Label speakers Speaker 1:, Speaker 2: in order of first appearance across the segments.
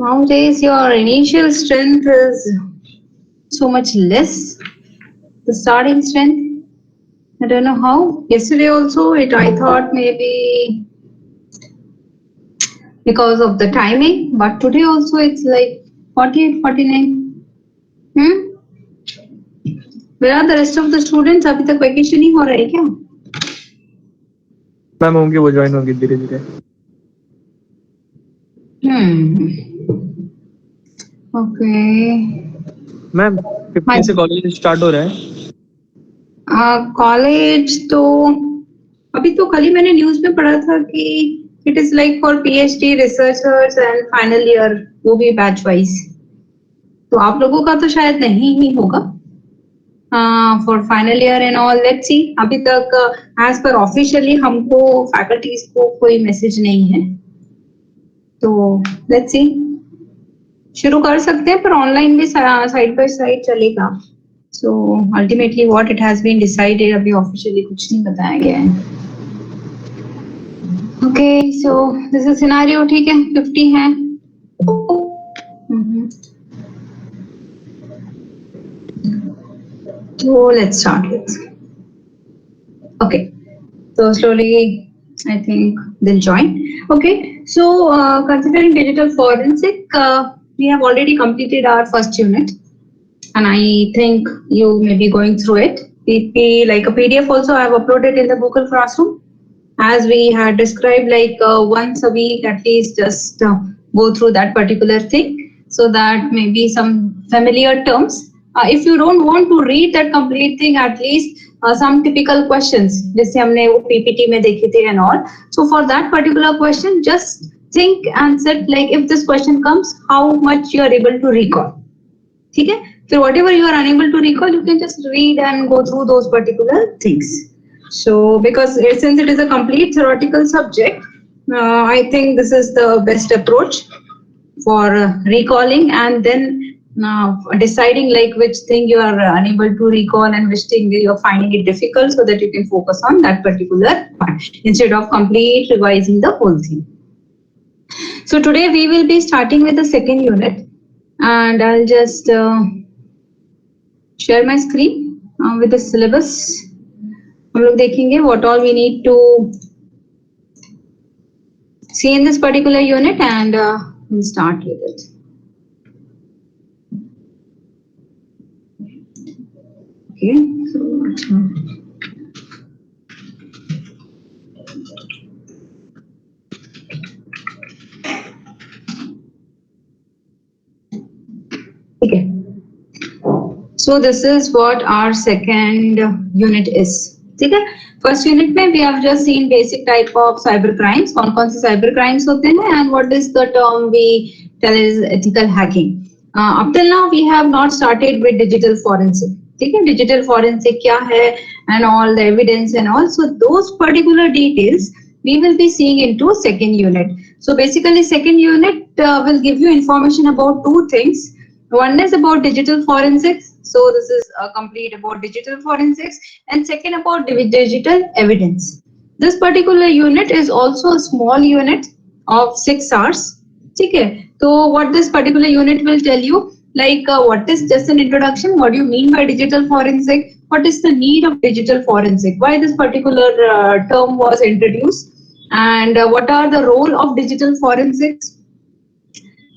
Speaker 1: Nowadays, your initial strength is so much less. The starting strength, I don't know how. Yesterday also, I thought maybe because of the timing, but today also it's like 48, 49. Hmm? Where are the rest of the students? अभी तक vacation ही हो रहा है क्या?
Speaker 2: Ma'am होंगे, वो join होंगे धीरे धीरे।
Speaker 1: Okay.
Speaker 2: मैम 15 से कॉलेज स्टार्ट हो रहा है।
Speaker 1: कॉलेज तो अभी तो कल ही मैंने न्यूज में पढ़ा था कि it is like for PhD researchers and final year, वो भी बैच वाइज। तो आप लोगों का तो शायद नहीं ही होगा for final year and all. Let's see, अभी तक एज पर ऑफिशियली हमको फैकल्टीज को कोई मैसेज नहीं है, तो लेट्स सी, शुरू कर सकते हैं, पर ऑनलाइन भी साइड बाय साइड चलेगा। So ultimately what it has been decided, अभी ऑफिशियली कुछ नहीं बताया गया है। Okay, so this is scenario, ठीक है, 50 है। So let's start with. Okay, so slowly I think they'll join. Okay, so considering digital forensic, we have already completed our first unit, and I think you may be going through it. Like a PDF also I have uploaded in the Google Classroom, as we had described, like once a week at least, just go through that particular thing, so that maybe some familiar terms. If you don't want to read that complete thing, at least some typical questions जैसे हमने वो PPT में देखे थे and all. So for that particular question, just think and set, like if this question comes, how much you are able to recall. ठीक है, फिर whatever you are unable to recall, you can just read and go through those particular things. So because since it is a complete theoretical subject, I think this is the best approach for recalling, and then deciding like which thing you are unable to recall and which thing you are finding it difficult, so that you can focus on that particular part instead of complete revising the whole thing. So today we will be starting with the second unit, and I'll just share my screen with the syllabus. हम लोग देखेंगे what all we need to see in this particular unit, and we'll start with it. Okay, so okay, so this is what our second unit is. ठीक है, first unit में we have just seen basic type of cyber crimes, कौन कौन से cyber crimes होते हैं, and what is the term we tell is ethical hacking. Up till now we have not started with digital forensic. ठीक है, digital forensic क्या है and all the evidence and all, so those particular details we will be seeing into second unit. So basically second unit will give you information about two things. One is about digital forensics, so this is complete about digital forensics, and second about digital evidence. This particular unit is also a small unit of 6 hours. ठीक है, so what this particular unit will tell you, like what is just an introduction, what do you mean by digital forensic, what is the need of digital forensic, why this particular term was introduced, and what are the role of digital forensics.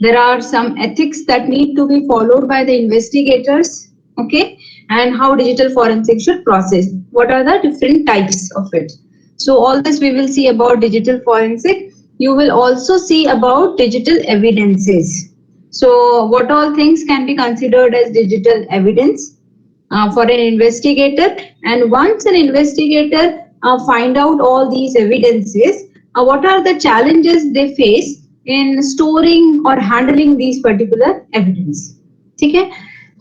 Speaker 1: There are some ethics that need to be followed by the investigators, okay, and how digital forensic should process, what are the different types of it. So all this we will see about digital forensic. You will also see about digital evidences. So what all things can be considered as digital evidence for an investigator, and once an investigator find out all these evidences, what are the challenges they face in storing or handling these particular evidence. ठीक है,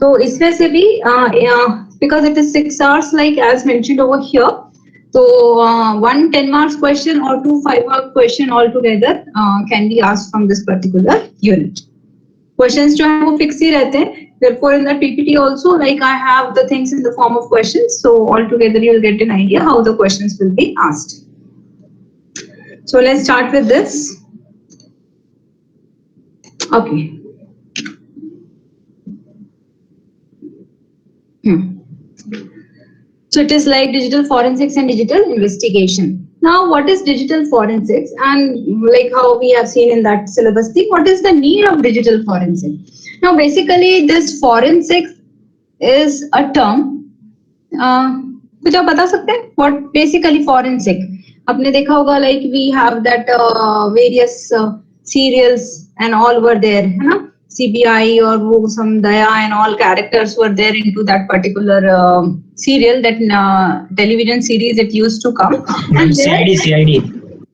Speaker 1: तो इसमें से भी because it is 6 hours, like as mentioned over here, so one 10 marks question or two 5 mark question altogether can be asked from this particular unit. Questions जो है वो fix ही रहते हैं. Therefore, in the PPT also, like I have the things in the form of questions, so altogether you will get an idea how the questions will be asked. So let's start with this. Okay. So it is like digital forensics and digital investigation. Now, what is digital forensics? And like how we have seen in that syllabus thing, what is the need of digital forensic? Now, basically, this forensics is a term. कुछ आप बता सकते हैं? What basically forensic? आपने देखा होगा like we have that various serials and all were there, है ना? CBI or वो some Daya and all characters were there into that particular serial, that television series it used to come. And
Speaker 3: CID.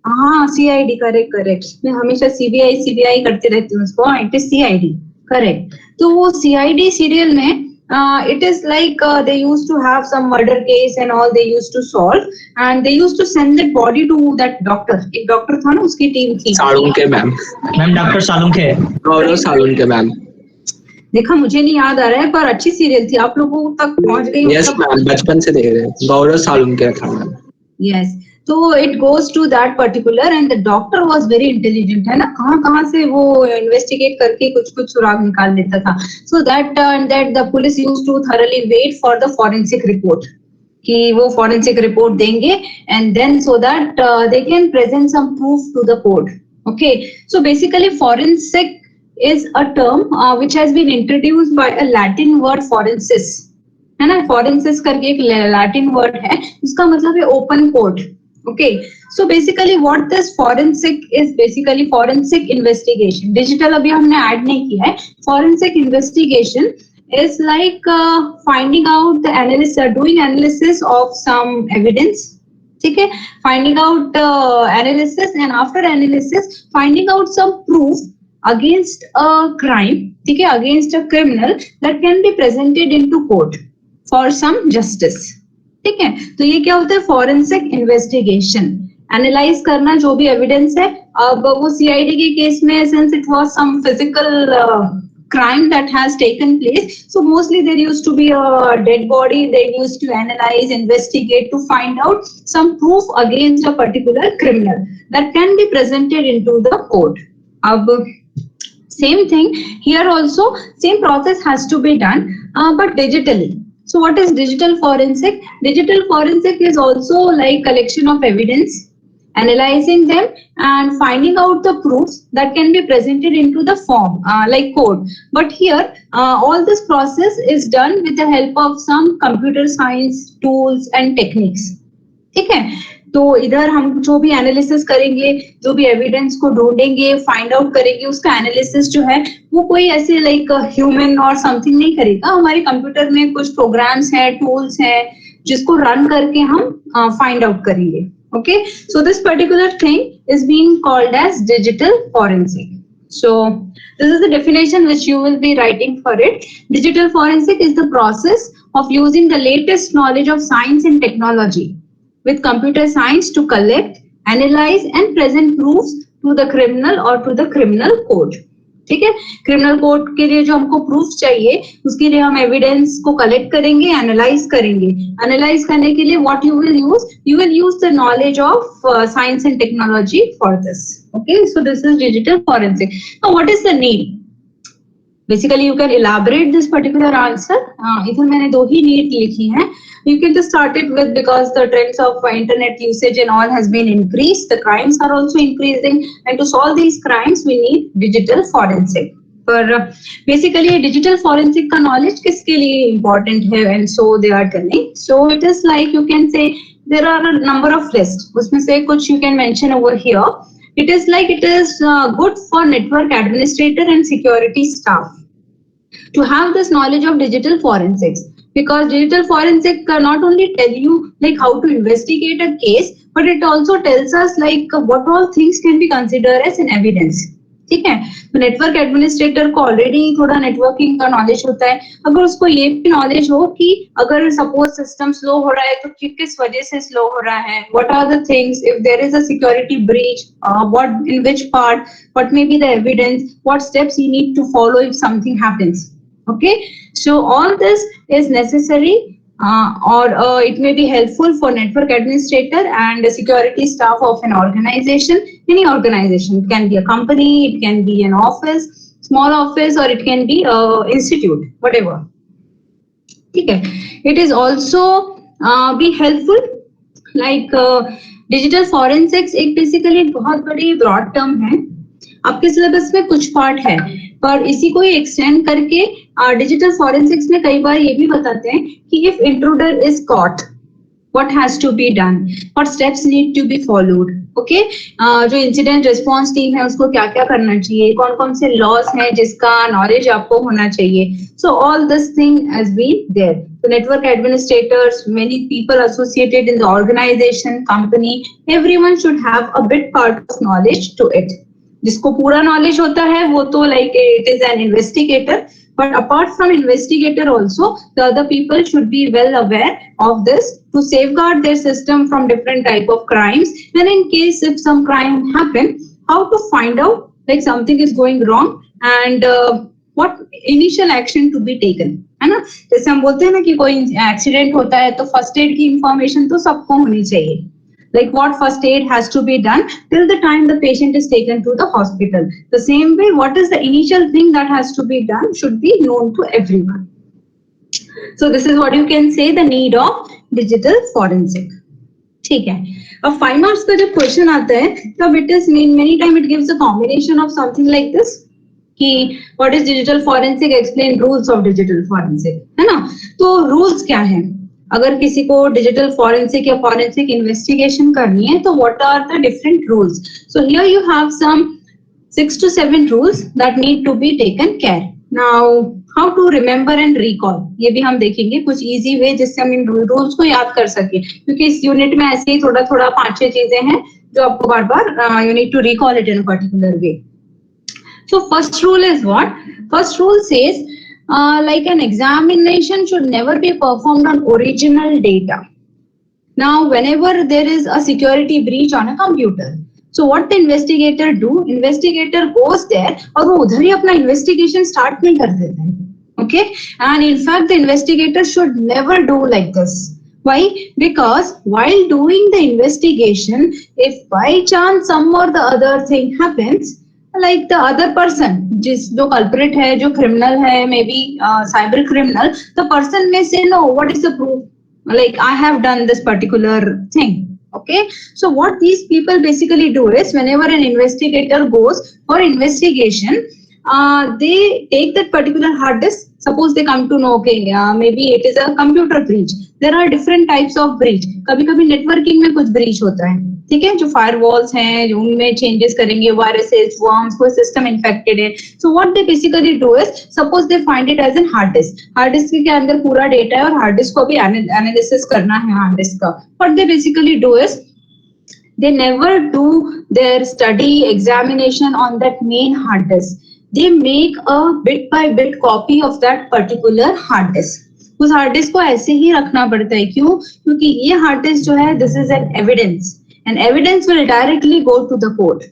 Speaker 1: हाँ CID, correct. मैं हमेशा CBI करती रहती हूँ उसको. It is CID, correct. तो वो CID serial में it is like they used to have some murder case and all they used to solve, and they used to send that body to that doctor. एक doctor था ना, उसकी team थी.
Speaker 3: Salunke ma'am doctor Salunke, गौरव Salunke ma'am.
Speaker 1: देखा, मुझे नहीं याद आ रहा है, पर अच्छी सीरियल थी. आप लोगों तक पहुंच गई?
Speaker 3: यस मैम, बचपन से देख रहे हैं. गौरव सालुंके था मैम.
Speaker 1: यस. तो it goes to that particular and the doctor was very intelligent, है ना? कहाँ से वो investigate करके कुछ सुराग निकाल लेता था. So that the police used to thoroughly wait for the forensic report, कि वो forensic report देंगे and then so that they can present some proof to the court. Okay, so basically forensic is a term which has been introduced by a Latin word forensis, है ना? Forensis करके एक Latin word है, उसका मतलब है open court. Okay, so basically what this forensic is, basically forensic investigation. Digital अभी हमने add नहीं किया है. Forensic investigation is like finding out the analysis, doing analysis of some evidence. ठीक है, finding out analysis, and after analysis finding out some proof against a crime, ठीक है, against a criminal that can be presented into court for some justice. ठीक है, तो ये क्या होता है? फॉरेंसिक इन्वेस्टिगेशन, एनालाइज करना जो भी एविडेंस है. अब वो सीआईडी के केस में since it was some physical crime that has taken place, so mostly there used to be a dead body. They used to analyze, investigate to find out some proof against a particular criminal that can be presented into the court. Ab same thing here also, same process has to be done, but digitally. So what is digital forensic? Digital forensic is also like collection of evidence, analyzing them and finding out the proofs that can be presented into the form like code. But here all this process is done with the help of some computer science tools and techniques. ठीक है, तो इधर हम जो भी analysis करेंगे, जो भी एविडेंस को ढूंढेंगे, फाइंड आउट करेंगे, उसका एनालिसिस जो है वो कोई ऐसे लाइक ह्यूमन और समथिंग नहीं करेगा. हमारे कंप्यूटर में कुछ प्रोग्राम्स हैं, टूल्स हैं, जिसको रन करके हम फाइंड आउट करेंगे. Okay, so this particular thing is being called as digital forensic. So this is the definition which you will be writing for it. Digital forensic is the process of using the latest knowledge of science and technology with computer science to collect, analyze and present proofs to the criminal or to the criminal court. ठीक है, criminal court के लिए जो हमको proof चाहिए, उसके लिए हम एविडेंस को कलेक्ट करेंगे, एनालाइज करेंगे. एनालाइज करने के लिए what you will use the knowledge of science and technology for this. Okay, so this is digital forensic. Now what is the need? Basically, you can elaborate this particular answer. इधर मैंने दो ही need लिखी हैं. You can just start it with, because the trends of internet usage and all has been increased, the crimes are also increasing, and to solve these crimes we need digital forensic. पर basically digital forensic का knowledge किसके लिए important है, and so they are telling. So it is like you can say there are a number of lists. उसमें से कुछ you can mention over here. It is like it is good for network administrator and security staff to have this knowledge of digital forensics, because digital forensic not only tell you like how to investigate a case, but it also tells us like what all things can be considered as an evidence. ठीक है, तो network administrator को already थोड़ा networking का knowledge होता है. अगर उसको ये भी नॉलेज हो कि अगर सपोज सिस्टम स्लो हो रहा है तो किस वजह से स्लो हो रहा है, what are the things, if there is a security breach, what in which part, what may be the evidence, what steps you need to follow if something happens. Okay, so all this is necessary or it may be helpful for network administrator and the security staff of an organization. Any organization, it can be a company, it can be an office. small office or it can be institute, whatever. ठीक है. It is also be helpful like digital forensics एक basically बहुत बड़ी broad term है. आपके syllabus में कुछ part है पर इसी को ही एक्सटेंड करके डिजिटल फॉरेंसिक्स में कई बार ये भी बताते हैं कि if intruder is caught what has to be done, what steps need to be followed. Okay, जो इंसिडेंट रिस्पॉन्स टीम है उसको क्या क्या करना चाहिए, कौन कौन से लॉस हैं जिसका नॉलेज आपको होना चाहिए. So all this thing has been there. The network administrators, many people associated in the organization, company, everyone should have a bit part of knowledge to it. जिसको पूरा नॉलेज होता है वो तो like it is an investigator. But apart from investigator also, the other people should be well aware of this to safeguard their system from different type of crimes. And in case if some crime happen, how to find out like something is going wrong and what initial action to be taken. है ना? जैसे हम बोलते हैं ना कि कोई accident होता है तो फर्स्ट एड की इंफॉर्मेशन तो सबको होनी चाहिए. Like what first aid has to be done till the time the patient is taken to the hospital. The same way, what is the initial thing that has to be done should be known to everyone. So this is what you can say the need of digital forensic. ठीक है. अब 5 marks का जब question आता है तब it is many time it gives a combination of something like this कि what is digital forensic, explain rules of digital forensic, है ना? तो rules क्या है? अगर किसी को डिजिटल फॉरेंसिक या फॉरेंसिक इन्वेस्टिगेशन करनी है तो what are the different rules. So here you have some 6 to 7 rules that need to be taken care. Now how to remember and recall, ये भी हम देखेंगे कुछ इजी वे जिससे हम इन रूल्स को याद कर सके, क्योंकि इस यूनिट में ऐसे ही थोड़ा थोड़ा 5-6 चीजें हैं जो आपको बार बार you need to recall it in a particular way. So first rule is what? First rule says like an examination should never be performed on original data. Now, whenever there is a security breach on a computer, so what the investigator do? Investigator goes there और वो उधर ही अपना investigation start नहीं कर देते हैं. Okay, and in fact, the investigator should never do like this. Why? Because while doing the investigation, if by chance some or the other thing happens, like the other person, जो culprit है, जो criminal है, maybe cyber criminal, the person may say no, what is the proof? Like I have done this particular thing. Okay, so what these people basically do is whenever an investigator goes for investigation, they take that particular hard disk. Suppose they come to know, okay, maybe it is a computer breach. There are different types of breach. कभी-कभी networking में कुछ breach होता है, ठीक है, जो firewalls हैं, जो उनमें changes करेंगे, viruses, worms, कोई system infected है. So what they basically do is, suppose they find it as a hard disk. Hard disk के अंदर पूरा data है और hard disk को भी analysis करना है hard disk का. What they basically do is, they never do their study examination on that main hard disk. They make a bit by bit copy of that particular hard disk. उस hard disk को ऐसे ही रखना पड़ता है. क्यों? क्योंकि ये hard disk जो है, this is an evidence, and evidence will directly go to the court.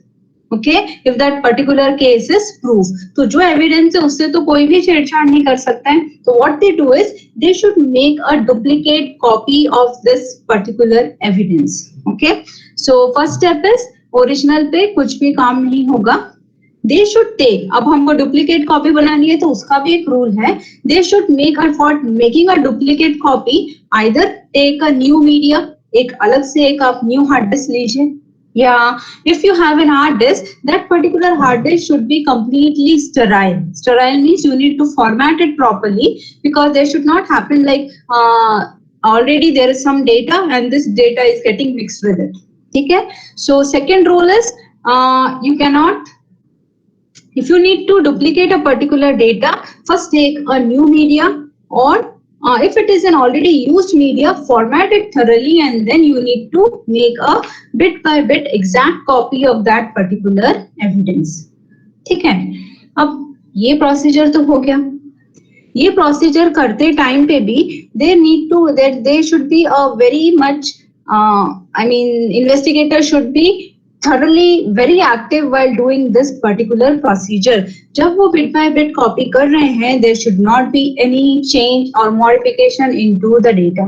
Speaker 1: Okay, if that particular case is proof. तो जो evidence है उससे तो कोई भी छेड़छाड़ नहीं कर सकता है. So what they do is they should make a duplicate copy of this particular evidence. Okay, so first step is original पे कुछ भी काम नहीं होगा. They should take, अब हमको डुप्लीकेट कॉपी बनानी है तो उसका भी एक रूल है. They should make for making a duplicate copy, either take a new media, एक अलग से एक आप न्यू हार्ड डिस्क लीजिए, या if you have an hard disk, that particular hard disk should be completely sterile. Sterile means you need to format it properly, because there should not happen like already there is some data and this data is getting mixed with it. ठीक है? So second rule is you cannot, if you need to duplicate a particular data, first take a new media, or if it is an already used media, format it thoroughly and then you need to make a bit by bit exact copy of that particular evidence. ठीक है? अब ये procedure तो हो गया. ये procedure करते time पे भी they need to, that they should be a very much investigator should be thoroughly very active while doing this particular procedure. जब वो bit by bit copy कर रहे हैं, there should not be any change or modification into the data.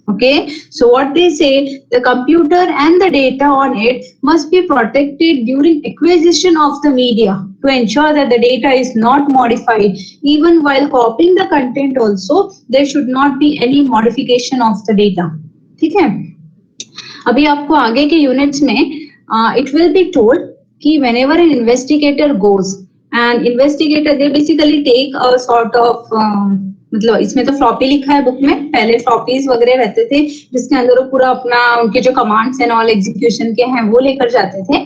Speaker 1: Okay, so what they say, the computer and the data on it must be protected during acquisition of the media to ensure that the data is not modified. Even while copying the content also, there should not be any modification of the data. ठीक है? अभी आपको आगे के units में it will be told कि whenever an investigator goes and investigator they basically take a sort of मतलब इसमें तो फ्लॉपी लिखा है बुक में, पहले फ्लॉपीज वगैरह रहते थे जिसके अंदर वो पूरा अपना उनके जो कमांड्स एंड ऑल एग्जीक्यूशन के हैं वो लेकर जाते थे,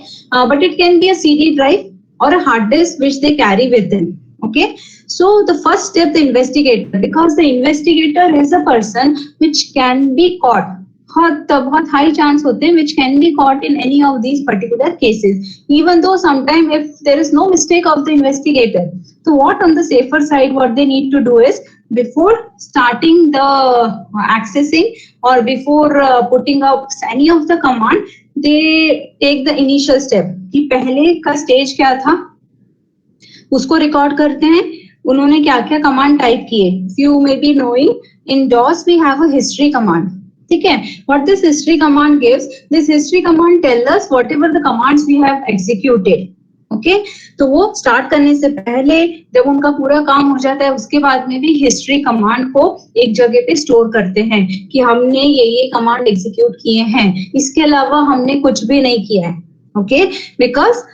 Speaker 1: but it can be a CD drive और a hard disk which they carry with them. Okay, so the first step the investigator, because the investigator is a person which can be caught, बहुत high chance होते हैं which can be caught in any of these particular cases, even though sometime if there is no mistake of the investigator. So what on the safer side what they need to do is before starting the accessing or before putting up any of the command, they take the initial step कि पहले का stage क्या था उसको record करते हैं, उन्होंने क्या क्या कमांड टाइप किए. You may be knowing in DOS we have a history command. ठीक है, what this history command gives, this history command tell us whatever the commands we have executed. Okay, तो वो स्टार्ट करने से पहले जब उनका पूरा काम हो जाता है उसके बाद में भी हिस्ट्री कमांड को एक जगह पे स्टोर करते हैं कि हमने ये कमांड एग्जीक्यूट किए हैं, इसके अलावा हमने कुछ भी नहीं किया है. Okay, because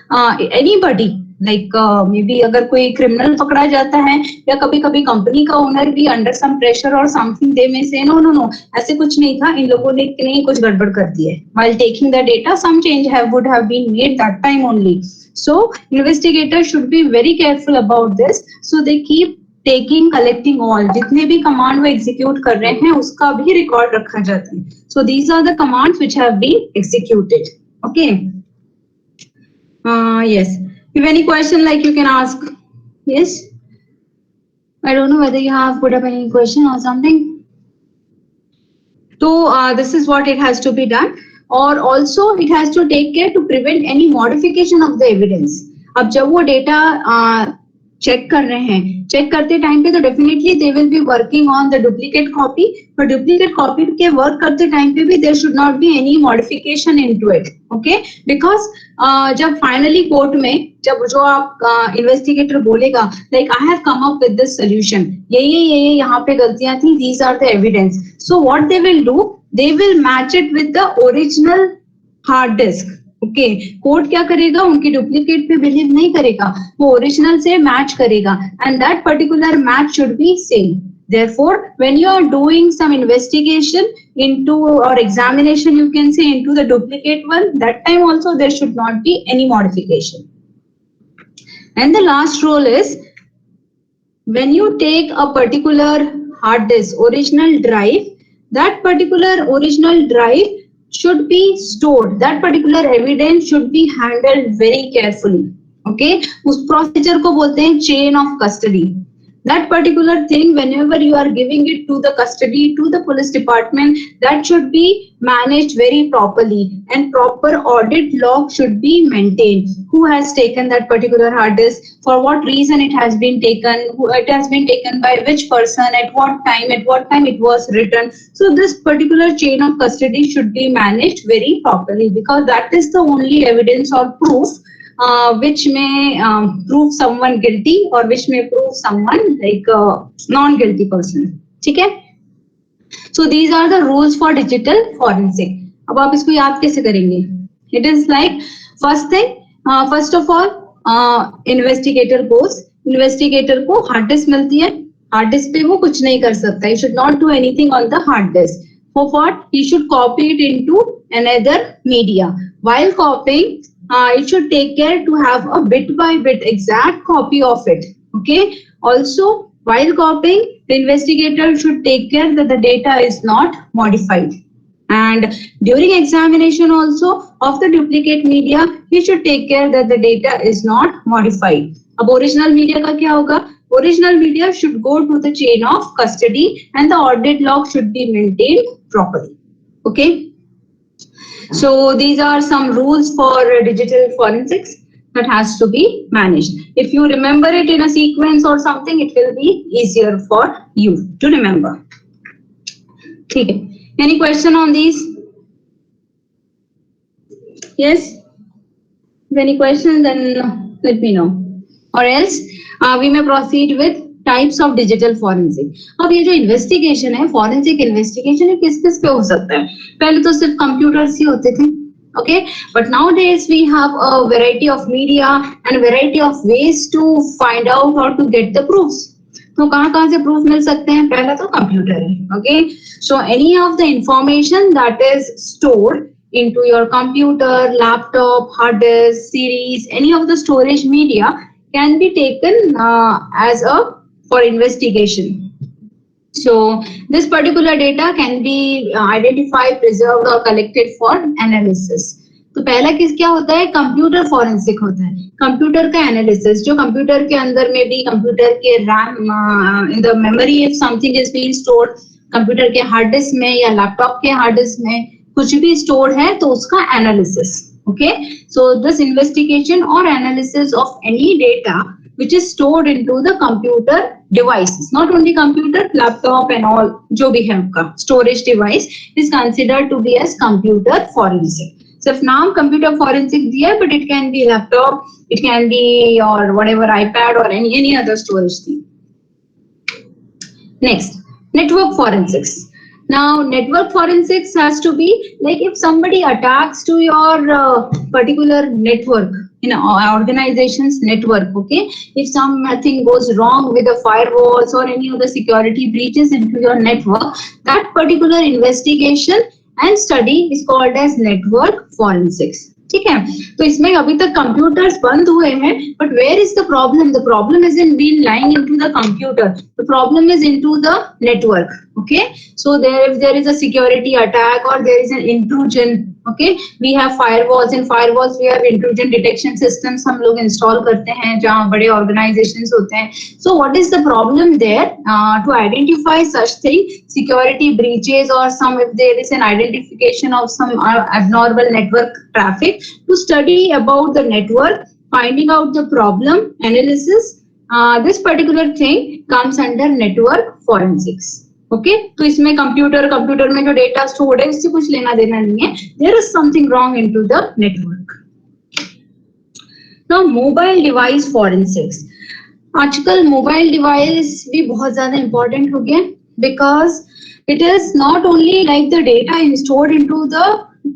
Speaker 1: anybody like may be अगर कोई क्रिमिनल पकड़ा जाता है या कभी कभी कंपनी का ओनर भी अंडर सम प्रेशर और समथिंग दे में से नो ऐसे कुछ नहीं था, इन लोगों ने नहीं कुछ गड़बड़ कर दी है. While taking the data some change would have been made that time only. So investigator should be very careful about this. So they keep taking collecting all, जितने भी कमांड वो एग्जीक्यूट कर रहे हैं उसका भी रिकॉर्ड रखा जाता है. So these are the commands which have been executed. Okay, yes. If any question like you can ask. Yes. I don't know whether you have put up any question or something. So this is what it has to be done. Or also it has to take care to prevent any modification of the evidence. अब जब वो data check कर रहे हैं, check करते time पे तो definitely they will be working on the duplicate copy, पर डुप्लीकेट कॉपी के वर्क करते टाइम पे भी there should not be any modification into it. Okay, because जब फाइनली कोर्ट में जब जो आप इन्वेस्टिगेटर बोलेगा like I have come up with this solution, ये यहाँ पे गलतियां थी, these are the evidence. So what they will do, they will match it with the original hard disk. Okay, court क्या करेगा, उनकी डुप्लीकेट पे बिलीव नहीं करेगा, वो ओरिजिनल से मैच करेगा and that particular match should be same. Therefore, when you are doing some investigation into or examination, you can say into the duplicate one, that time also there should not be any modification. And the last rule is when you take a particular hard disk, original drive, that particular original drive should be stored. That particular evidence should be handled very carefully. Okay, उस procedure को बोलते हैं chain of custody. That particular thing, whenever you are giving it to the custody to the police department, that should be managed very properly and proper audit log should be maintained. Who has taken that particular hard disk, for what reason it has been taken, it has been taken by which person, at what time it was written. So this particular chain of custody should be managed very properly, because that is the only evidence or proof which may prove someone guilty or which may prove someone like a non-guilty person. ठीक है? So these are the rules for digital forensic. अब आप इसको याद कैसे करेंगे? It is like first thing, first of all, investigator goes, investigator को hard disk मिलती है, hard disk पे वो कुछ नहीं कर सकता. He should not do anything on the hard disk. For what? He should copy it into another media. While copying, it should take care to have a bit by bit exact copy of it. Okay. Also, while copying, the investigator should take care that the data is not modified. And during examination also of the duplicate media, he should take care that the data is not modified. अब original media का क्या होगा? Original media should go to the chain of custody and the audit log should be maintained properly. Okay. So these are some rules for digital forensics that has to be managed. If you remember it in a sequence or something, it will be easier for you to remember. Okay. Any question on these? Yes? If any questions, then let me know. Or else, we may proceed with types of digital forensic. अब ये जो investigation है, forensic investigation है, किस किस पे हो सकता है? पहले तो सिर्फ computers ही होते थे. Okay, but nowadays we have a variety of media and variety of ways to find out how to get the proofs. तो कहाँ से प्रूफ मिल सकते हैं? पहला तो कंप्यूटर है. Okay, so any of the information that is stored into your computer, laptop, hard disk, series, any of the storage media can be taken as a for investigation. So this particular data can be identified, preserved or collected for analysis. तो पहला किस क्या होता है? Computer forensic होता है. Computer का analysis जो कंप्यूटर के अंदर में भी कंप्यूटर के RAM in the memory if something is being stored, computer के हार्ड डिस्क में या लैपटॉप के हार्ड डिस्क में कुछ भी स्टोर है तो उसका analysis. Okay, so this investigation or analysis of any data which is stored into the computer devices, not only computer, laptop and all जो भी है आपका storage device is considered to be as computer forensic. सिर्फ नाम computer forensic दिया है, but it can be laptop, it can be your whatever iPad or any other storage thing. Next, network forensics. Now, network forensics has to be like if somebody attacks to your particular network, in organization's network, okay? If something goes wrong with the firewalls or any of the security breaches into your network, that particular investigation and study is called as network forensics. ठीक है, तो इसमें अभी तक computers बंद हुए हैं, but where is the problem? The problem is in been lying into the computer. The problem is into the network. Okay, so there is a security attack और there is an intrusion. Okay, we have firewalls. In firewalls we have intrusion detection systems हम लोग install करते हैं जहां बड़े organisations होते हैं. So what is the problem there? To identify such thing, security breaches और some if there is an identification of some abnormal network traffic, to study about the network, finding out the problem, analysis, this particular thing comes under network forensics. Okay, तो इसमें computer में जो data stored है उससे कुछ लेना देना नहीं है. There is something wrong into the network. Now mobile device forensics. आजकल मोबाइल डिवाइस भी बहुत ज्यादा इंपॉर्टेंट हो गया, because it is not only like the data stored into the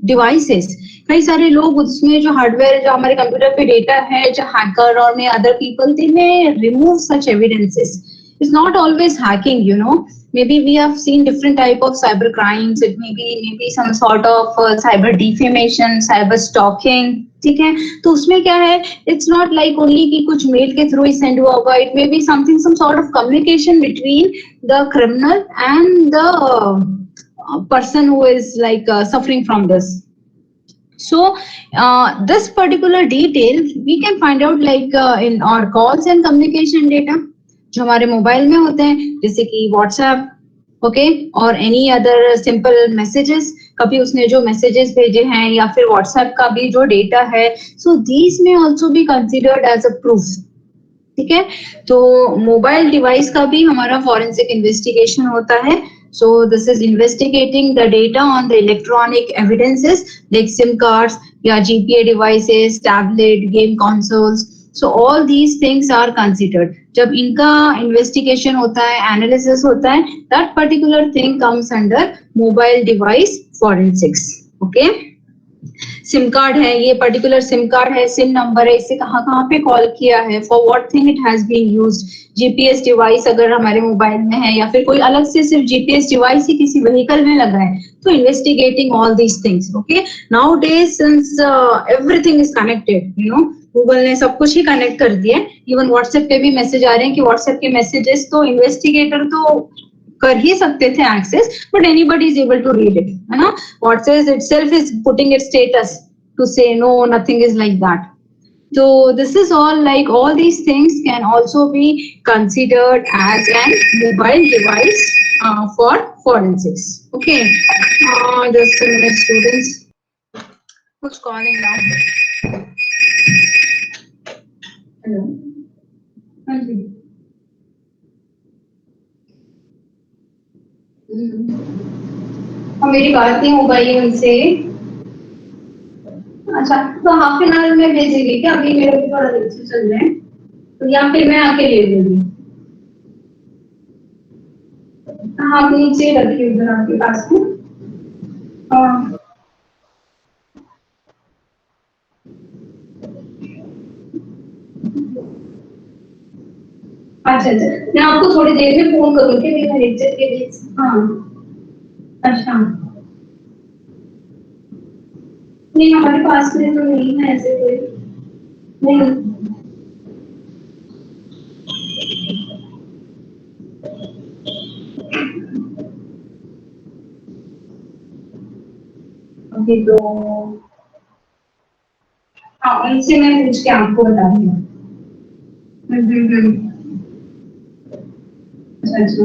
Speaker 1: devices. कई सारे लोग उसमें जो हार्डवेयर जो हमारे कंप्यूटर पे डेटा है, जो हैकर और में other people they may remove such evidences. It's not always hacking, you know. Maybe we have seen different type of cyber crimes. It may be some sort of cyber defamation, cyber stalking. ठीक है, तो उसमें क्या है? It's not like only कि कुछ mail के through ही send हुआ होगा. It may be something, some sort of communication between the criminal and the person who is like suffering from this. So this particular detail we can find out like in our calls and communication data जो हमारे mobile में होते हैं, जैसे कि WhatsApp, okay, और any other simple messages. कभी उसने जो मैसेजेस भेजे हैं या फिर व्हाट्सएप का भी जो डेटा है, so these may also be considered as a proof. ठीक है, तो मोबाइल डिवाइस का भी हमारा फॉरेंसिक इन्वेस्टिगेशन होता है. So this is investigating the data on the electronic evidences like SIM cards, या GPA devices, tablet, game consoles. So all these things are considered. जब इनका इन्वेस्टिगेशन होता है, एनालिसिस होता है, that particular thing comes under mobile device forensics. Okay? SIM card है, ये particular SIM card है, सिम नंबर है, इससे कहाँ कहाँ पे कॉल किया है, for what thing it has been used. GPS device अगर हमारे मोबाइल में है या फिर कोई अलग से सिर्फ जीपीएस डिवाइस ही किसी व्हीकल में लगा है, तो investigating all these things. Okay, now days since everything is connected, you know, Google ने सब कुछ ही कनेक्ट कर दिया. इवन व्हाट्सएप पे भी मैसेज आ रहे हैं कि व्हाट्सएप के मैसेजेस तो इन्वेस्टिगेटर तो कर ही सकते थे access, but anybody is able to read it, है ना. WhatsApp itself is putting its status to say no, nothing is like that. So this is all like all these things can also be considered as an mobile device for forensics. Okay, just a minute, students. Who's calling now? Hello. Hello. और मेरी बात नहीं हो पाई उनसे। अच्छा तो half an hour में भेजेंगे क्या? अभी मेरे को थोड़ा लेक्चर चल रहे हैं, तो या फिर मैं आके ले लूंगी। हाँ आप नीचे रखिए उधर आपके पास में। हाँ अच्छा अच्छा, मैं आपको थोड़ी देर में फोन करूंगी मेरे लेक्चर के लिए। हाँ अच्छा, नहीं हमारे पास में तो नहीं है ऐसे कोई। नहीं अभी तो, हाँ उनसे मैं पूछ के आपको बता दूंगा। हम्म। अच्छा अच्छा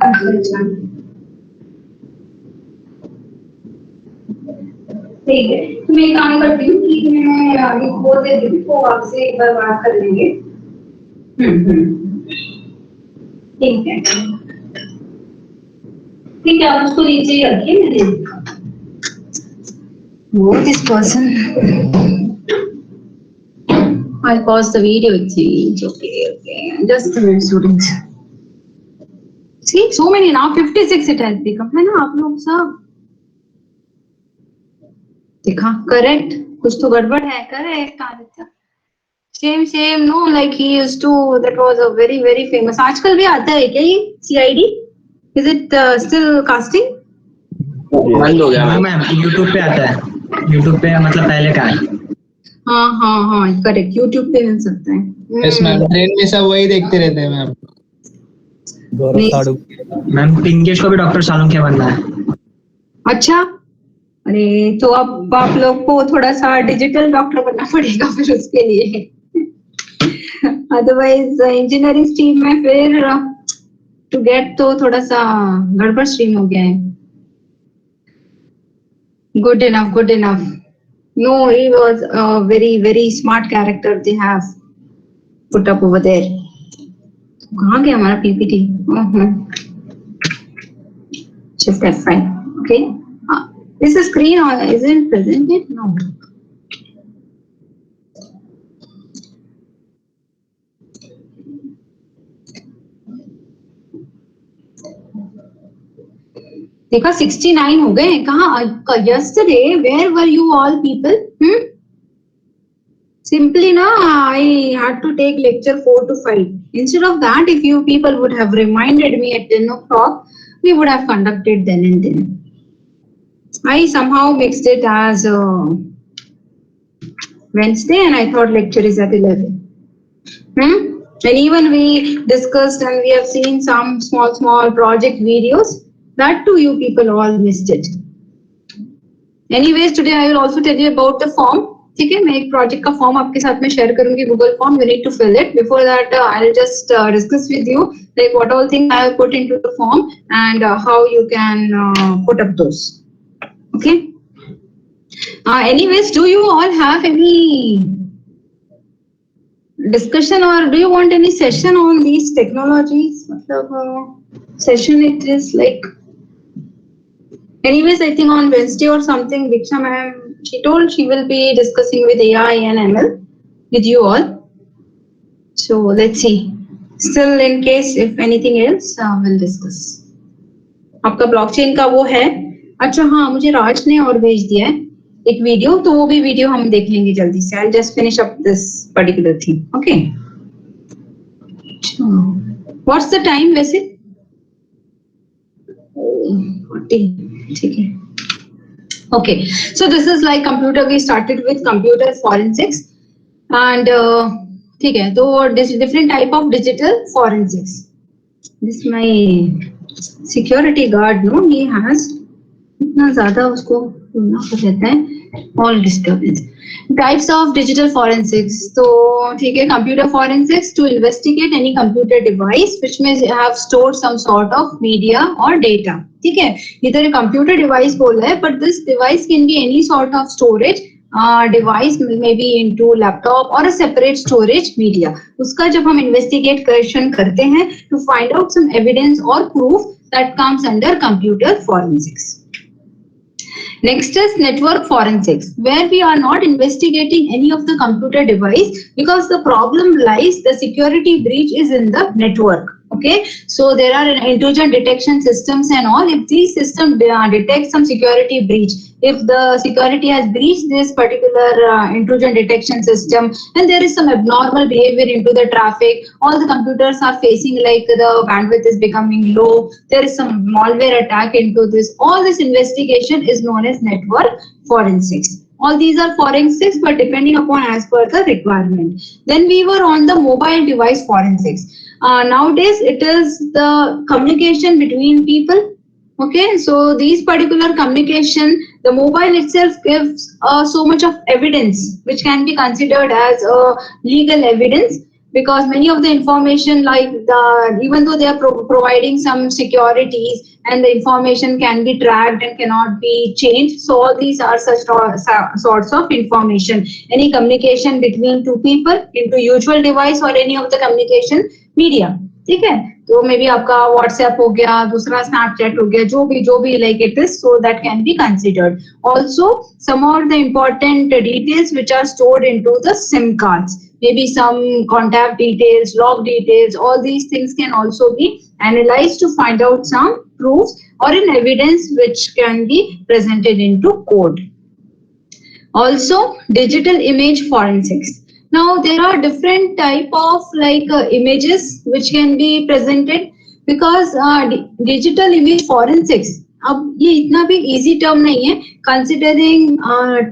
Speaker 1: अच्छा अच्छा, ठीक है। तो मैं एक काम करती हूँ कि मैं अभी बोल देती हूँ तो आपसे एक बार बात कर लेंगे। हम्म, ठीक है ठीक है, आप उसको नीचे ही रखिए। मैंने वो this person, I'll pause the video change. Okay. Just a minute, students. See, so many now. 56 it has become. है ना आप लोग सब देखा? Correct. कुछ तो गड़बड़ है। Correct Aditya. Same. No, like he used to. That was a very famous. आजकल भी आता है क्या ये CID? Is it still casting?
Speaker 2: बंद हो गया
Speaker 3: हाँ
Speaker 2: मैम।
Speaker 3: मैम, यूट्यूब पे आता है। यूट्यूब पे मतलब पहले का है।
Speaker 1: हाँ करेक्ट, YouTube पे मिल सकता है।
Speaker 4: यस मैम, ट्रेन में सब वही देखते रहते हैं मैम।
Speaker 2: गौरव साड़ू।
Speaker 3: मैम पिंकेश को भी डॉक्टर सालुंखे बनना है।
Speaker 1: अच्छा, अरे तो अब आप लोग को थोड़ा सा डिजिटल डॉक्टर बनना पड़ेगा फिर उसके लिए। अदरवाइज इंजीनियरिंग स्ट्रीम में फिर टू गेट तो थोड़ा सा गड़बड़ स्ट्रीम हो गया है। Good enough. No he was a very smart character they have put up over there. कहाँ गया हमारा PPT? Shift F5. Okay, is the screen or isn't presented? No. देखा 69 हो गए। कहाँ? yesterday where were you all people? Simply na, I had to take lecture 4 to 5. Instead of that, if you people would have reminded me at 10 o'clock, we would have conducted then and then. I somehow mixed it as Wednesday and I thought lecture is at 11. And even we discussed and we have seen some small project videos. That too you people all missed it. Anyways, today I will also tell you about the form. ठीक है, मैं एक project का form आपके साथ में share करूंगी, Google form. You need to fill it. Before that, I'll just discuss with you like what all things I have put into the form and how you can put up those. Okay. Anyways, do you all have any discussion or do you want any session on these technologies? Session it is like. Anyways, I think on Wednesday or something, Diksha ma'am, she told she will be discussing with AI and ML with you all. So let's see. Still, in case if anything else, we'll discuss. आपका blockchain का वो है. अच्छा हाँ, मुझे राज ने और भेज दिया है एक वीडियो, तो वो भी वीडियो हम देख लेंगे जल्दी से. I'll just finish up this particular thing. Okay. What's the time वैसे? 40. ठीक है. Okay, so this is like computer. We started with computer forensics, and ठीक है, तो different type of digital forensics. This is my security guard, no? He has इतना ज़्यादा उसको ढूंढना रहता है. all disturbance. Types of digital forensics. So ठीक है, computer forensics to investigate any computer device which may have stored some sort of media or data. ठीक है, इधर computer device बोल रहा है, but this device can be any sort of storage device, maybe into laptop or a separate storage media. उसका जब हम investigation करते हैं to find out some evidence or proof that comes under computer forensics. Next is network forensics, where we are not investigating any of the computer device because the problem lies, the security breach is in the network. Okay, so there are intrusion detection systems and all. If these systems detect some security breach, if the security has breached this particular intrusion detection system and there is some abnormal behavior into the traffic, all the computers are facing like the bandwidth is becoming low, there is some malware attack into this, all this investigation is known as network forensics. All these are forensics, but depending upon as per the requirement. Then we were on the mobile device forensics. Nowadays, it is the communication between people. Okay, so these particular communication, the mobile itself gives so much of evidence, which can be considered as legal evidence, because many of the information, like even though they are providing some securities and the information can be tracked and cannot be changed, so all these are such sorts of information. Any communication between two people into usual device or any of the communication media. ठीक है, तो may be आपका WhatsApp हो गया, दूसरा Snapchat हो गया, जो भी like it is, so that can be considered. Also some of the important details which are stored into the SIM cards, maybe some contact details, log details, all these things can also be analyzed to find out some proofs or an evidence which can be presented into code. Also, digital image forensics. Now there are different type of images which can be presented, because digital image forensics, अब ये इतना भी easy term नहीं है, considering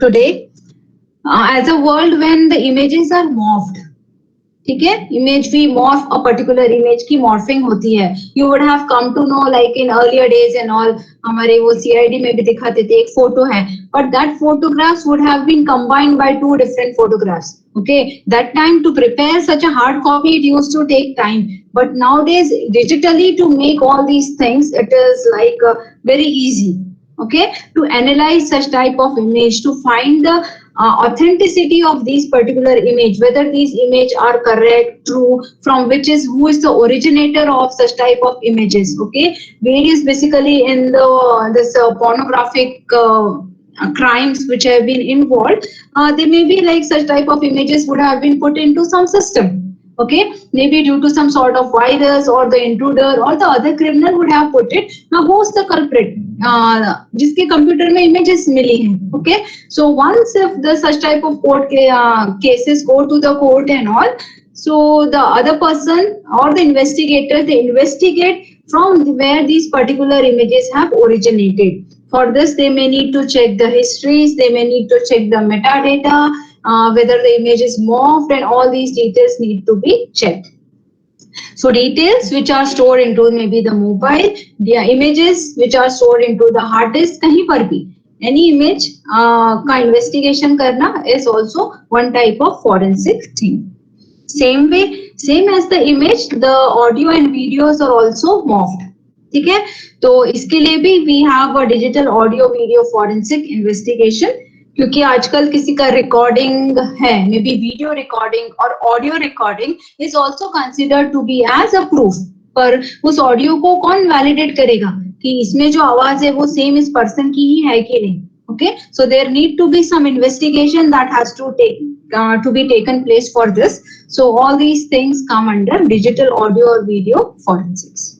Speaker 1: today as a world when the images are morphed. ठीक है, image भी morph, a particular image की मॉर्फिंग होती है. You would have come to know like in earlier days and all, हमारे वो सीआईडी में भी दिखाते थे, एक फोटो है but that photographs would have been combined by two different photographs. Okay, that time to prepare such a hard copy, it used to take time, but nowadays digitally to make all these things, it is like very easy. Okay, to analyze such type of image, to find the authenticity of these particular image, whether these image are correct, true, from which is, who is the originator of such type of images. Okay, various basically in the this pornographic crimes which have been involved, they may be like such type of images would have been put into some system. Okay, maybe due to some sort of virus or the intruder or the other criminal would have put it. Now who's the culprit? जिसके computer में images मिली हैं. Okay, so once if the such type of court cases go to the court and all, so the other person or the investigator, they investigate from where these particular images have originated. For this, they may need to check the histories, they may need to check the metadata, whether the image is morphed, and all these details need to be checked. So details which are stored into maybe the mobile, the images which are stored into the hard disk, कहीं पर भी any image का investigation करना is also one type of forensic thing. Same way, same as the image, the audio and videos are also morphed. ठीक है, तो इसके लिए भी we have a digital audio video forensic investigation, क्योंकि आजकल किसी का रिकॉर्डिंग है, मे बी वीडियो रिकॉर्डिंग और audio recording is also considered to be as a proof, पर उस ऑडियो को कौन वैलिडेट करेगा कि इसमें जो आवाज है वो सेम इस पर्सन की ही है कि नहीं. Okay, so there need to be some investigation that has to be taken place for this. So all these things come under digital audio or video forensics.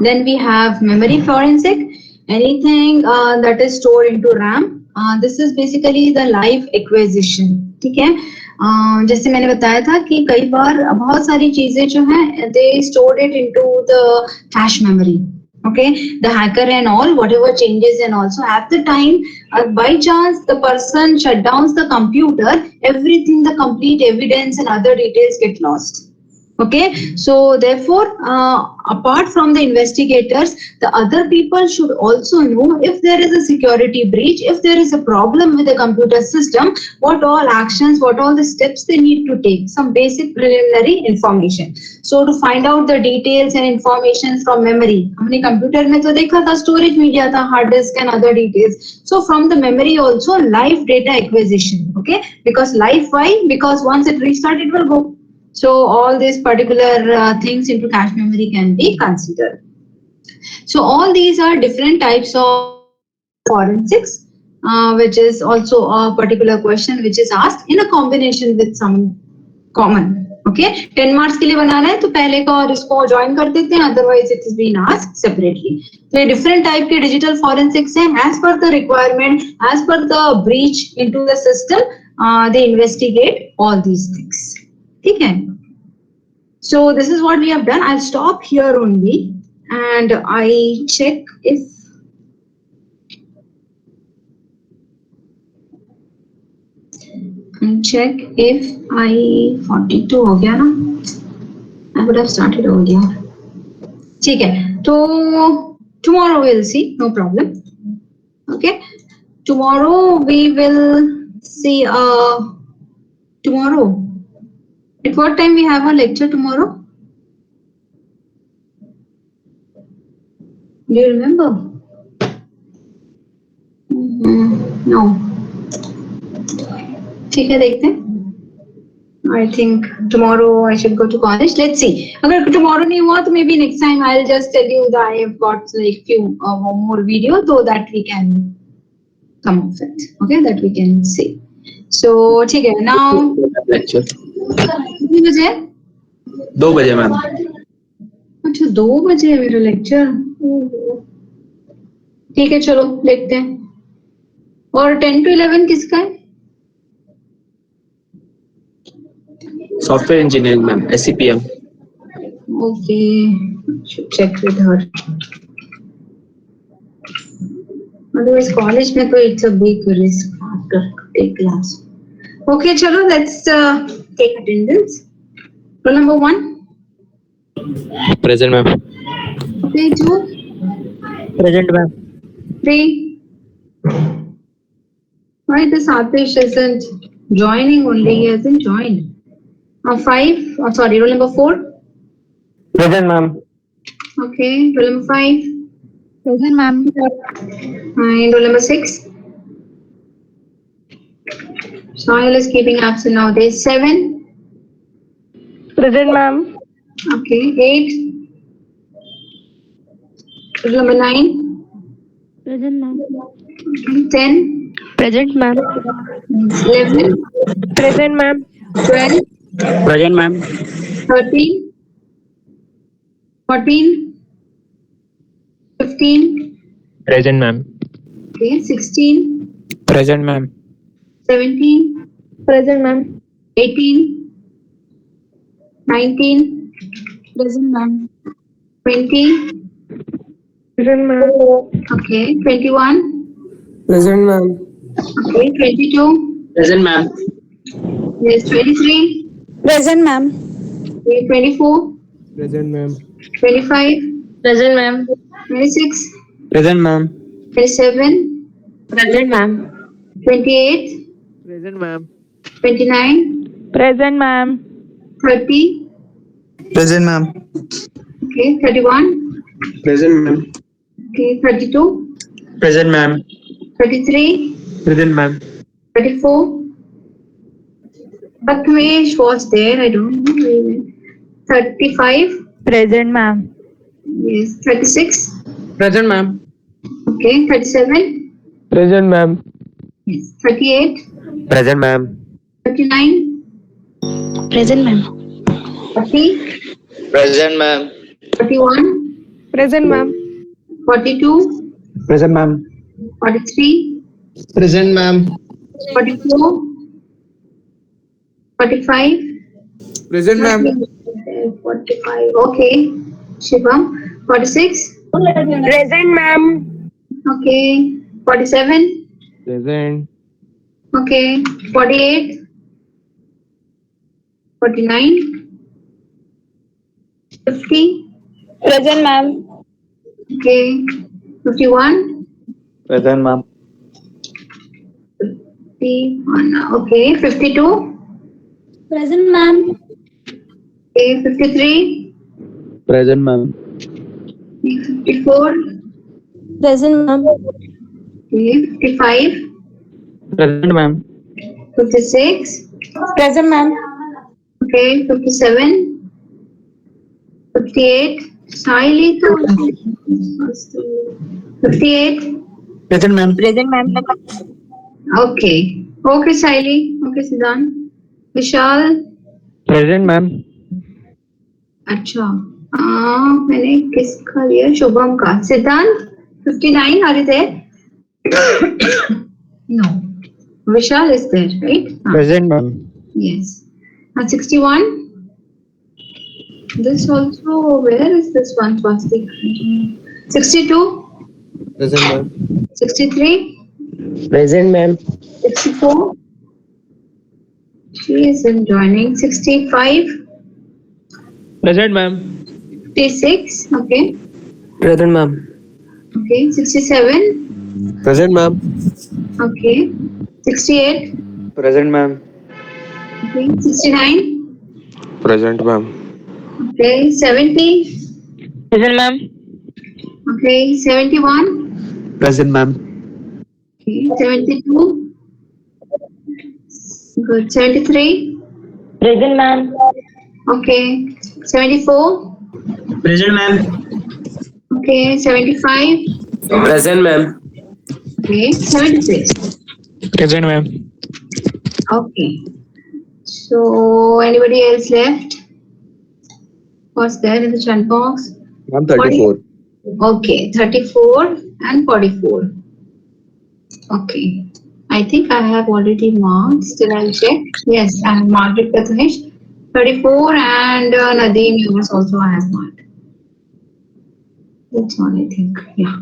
Speaker 1: Then we have memory forensic, anything that is stored into RAM. This is basically the live acquisition. ठीक है, जैसे मैंने बताया था कि कई बार बहुत सारी चीजें जो हैं they stored it into the cache memory. Okay, the hacker and all, whatever changes and also at the time, by chance the person shut down the computer, everything, the complete evidence and other details get lost. Okay, so therefore, apart from the investigators, the other people should also know if there is a security breach, if there is a problem with the computer system, what all actions, what all the steps they need to take, some basic preliminary information. So to find out the details and information from memory, हमने computer में तो देखा था storage media था, hard disk and other details. So from the memory also live data acquisition, okay? Because live why? Because once it restart, it will go. So all these particular things into cache memory can be considered. So all these are different types of forensics, which is also a particular question which is asked in a combination with some common. Okay, 10 marks के लिए बनाना है तो पहले का और इसको join कर देते हैं, otherwise it is being asked separately. तो ये different type के digital forensics हैं, as per the requirement, as per the breach into the system, they investigate all these things. ठीक है? So this is what we have done. I'll stop here only and I check if I 42 हो गया ना? I would have started earlier. ठीक है, तो tomorrow we'll see, no problem. Okay, tomorrow we will see. Tomorrow, at what time we have a lecture tomorrow? Do you remember? No. ठीक है, देखते हैं. I think tomorrow I should go to college. Let's see. अगर tomorrow नहीं हुआ तो maybe next time I'll just tell you that I have got like few more videos so that we can come up with. Okay, that we can see. So ठीक है. Now
Speaker 2: lecture
Speaker 1: कितने बजे?
Speaker 2: 2 बजे ma'am.
Speaker 1: अच्छा 2 बजे है मेरा lecture. ठीक है, चलो देखते हैं. और 10 to 11 किसका है?
Speaker 2: Software engineering ma'am, SCPM.
Speaker 1: Okay, should check with her. Otherwise, college में तो it's a big risk after take class. Okay, चलो let's take attendance. Roll number 1.
Speaker 2: Present ma'am.
Speaker 1: Okay, 2,
Speaker 3: Present, ma'am.
Speaker 1: 3. Why this Atish isn't joining only? He hasn't joined. 5. Oh, sorry, roll number 4.
Speaker 3: Present, ma'am.
Speaker 1: Okay, roll number 5.
Speaker 5: Present, ma'am.
Speaker 1: And roll number 6. Soil is keeping absent nowadays. 7.
Speaker 5: Present, ma'am.
Speaker 1: Okay, 8. Roll number 9.
Speaker 5: Present, ma'am.
Speaker 1: 10.
Speaker 5: Present, ma'am.
Speaker 1: 11.
Speaker 5: Present, ma'am.
Speaker 1: 12.
Speaker 3: Present, ma'am.
Speaker 1: 13. 14. 15.
Speaker 3: Present, ma'am.
Speaker 1: Okay, 16.
Speaker 3: Present, ma'am.
Speaker 1: 17.
Speaker 5: Present, ma'am.
Speaker 1: 18. 19.
Speaker 5: Present, ma'am.
Speaker 1: 20.
Speaker 5: Present, ma'am.
Speaker 1: Okay, 21.
Speaker 3: Present, ma'am.
Speaker 1: Okay, 22.
Speaker 2: Present ma'am.
Speaker 1: Yes, 23.
Speaker 5: Present, ma'am.
Speaker 1: Okay, 24.
Speaker 3: Present, ma'am.
Speaker 1: 25.
Speaker 5: Present, ma'am.
Speaker 1: 26.
Speaker 3: Present, ma'am.
Speaker 1: 27.
Speaker 5: Present, ma'am.
Speaker 1: 28.
Speaker 3: Present, ma'am.
Speaker 1: 29.
Speaker 5: Present, ma'am.
Speaker 1: 30.
Speaker 3: Present, ma'am.
Speaker 1: Okay, 31.
Speaker 3: Present, ma'am.
Speaker 1: Okay, 32.
Speaker 3: Present, ma'am.
Speaker 1: 33.
Speaker 3: Present, ma'am.
Speaker 1: 34. Prathmesh was there, I don't know. 35.
Speaker 5: Present, ma'am.
Speaker 1: Yes, 36.
Speaker 3: Present, ma'am.
Speaker 1: Okay, 37.
Speaker 3: Present, ma'am.
Speaker 1: Yes, 38.
Speaker 3: Present, ma'am.
Speaker 1: 39.
Speaker 5: Present, ma'am.
Speaker 1: 40.
Speaker 3: Present, ma'am.
Speaker 1: 41.
Speaker 5: Present, ma'am.
Speaker 1: 42.
Speaker 3: Present, ma'am.
Speaker 1: 43.
Speaker 4: Present, ma'am.
Speaker 1: 44. 45.
Speaker 3: Present, ma'am.
Speaker 1: 45. Okay. Shivam. 46.
Speaker 5: Present, ma'am.
Speaker 1: Okay. 47.
Speaker 3: Present.
Speaker 1: Okay. 48. 49. 50.
Speaker 5: Present, ma'am.
Speaker 1: Okay. 51.
Speaker 3: Present, ma'am.
Speaker 1: 51. Okay. 52.
Speaker 5: Present, ma'am.
Speaker 1: Okay. 53.
Speaker 3: Present, ma'am.
Speaker 1: 54.
Speaker 5: Present, ma'am.
Speaker 1: Okay. 55.
Speaker 3: Present, ma'am.
Speaker 1: 56.
Speaker 5: Present, ma'am.
Speaker 1: Okay. 57. 58. Siley. 58.
Speaker 3: Present, ma'am.
Speaker 5: Present, ma'am.
Speaker 1: Okay. Okay, Siley. Okay, Siddhant. Vishal.
Speaker 3: Present, ma'am.
Speaker 1: अच्छा मैंने किसका लिया शुभम का सिद्धांत 59 are you there no Vishal is there right
Speaker 3: Present, ma'am.
Speaker 1: yes 61 this also where is this one Swastik 62
Speaker 4: Present, ma'am.
Speaker 1: 63
Speaker 2: Present, ma'am.
Speaker 1: 64 she isn't joining 65
Speaker 3: Present, ma'am.
Speaker 1: 56 okay
Speaker 2: Present, ma'am.
Speaker 1: okay 67
Speaker 4: Present, ma'am.
Speaker 1: okay 68
Speaker 3: Present, ma'am.
Speaker 1: okay 69
Speaker 4: Present, ma'am.
Speaker 1: okay 70
Speaker 5: Present, ma'am.
Speaker 1: okay 71
Speaker 4: Present, ma'am.
Speaker 1: okay 72 good 73
Speaker 5: Present, ma'am.
Speaker 1: okay 74
Speaker 3: Present, ma'am.
Speaker 1: okay 75
Speaker 2: Present, ma'am.
Speaker 1: okay 76
Speaker 3: Present, ma'am.
Speaker 1: okay so anybody else left what's there in the chat box
Speaker 4: Ma'am, 34.
Speaker 1: okay 34 and 44 okay I think I have already marked still I'll check yes I have marked it Prathamesh 34 and Nadeem yours also I have marked that's all I think yeah